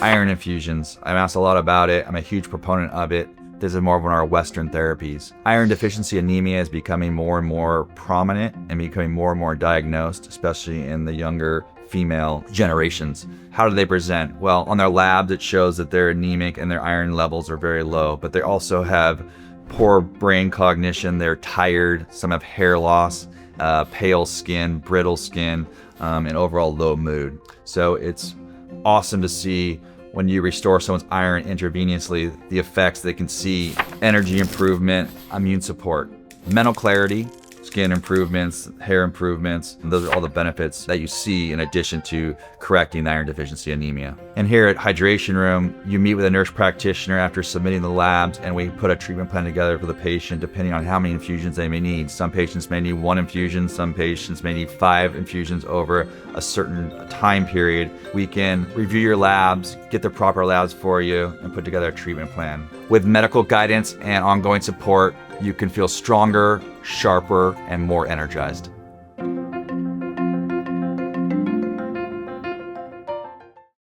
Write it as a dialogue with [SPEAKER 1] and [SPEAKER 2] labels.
[SPEAKER 1] Iron infusions. I'm asked a lot about it. I'm a huge proponent of it. This is more of one of our Western therapies. Iron deficiency anemia is becoming more and more prominent and becoming more and more diagnosed, especially in the younger female generations. How do they present? Well, on their labs, it shows that they're anemic and their iron levels are very low, but they also have poor brain cognition. They're tired. Some have hair loss, pale skin, brittle skin, and overall low mood. So it's awesome to see when you restore someone's iron intravenously, the effects they can see: energy improvement, immune support, mental clarity, skin improvements, hair improvements. And those are all the benefits that you see in addition to correcting iron deficiency anemia. And here at Hydration Room, you meet with a nurse practitioner after submitting the labs, and we put a treatment plan together for the patient depending on how many infusions they may need. Some patients may need 1 infusion, some patients may need 5 infusions over a certain time period. We can review your labs, get the proper labs for you, and put together a treatment plan. With medical guidance and ongoing support, you can feel stronger, sharper, and more energized.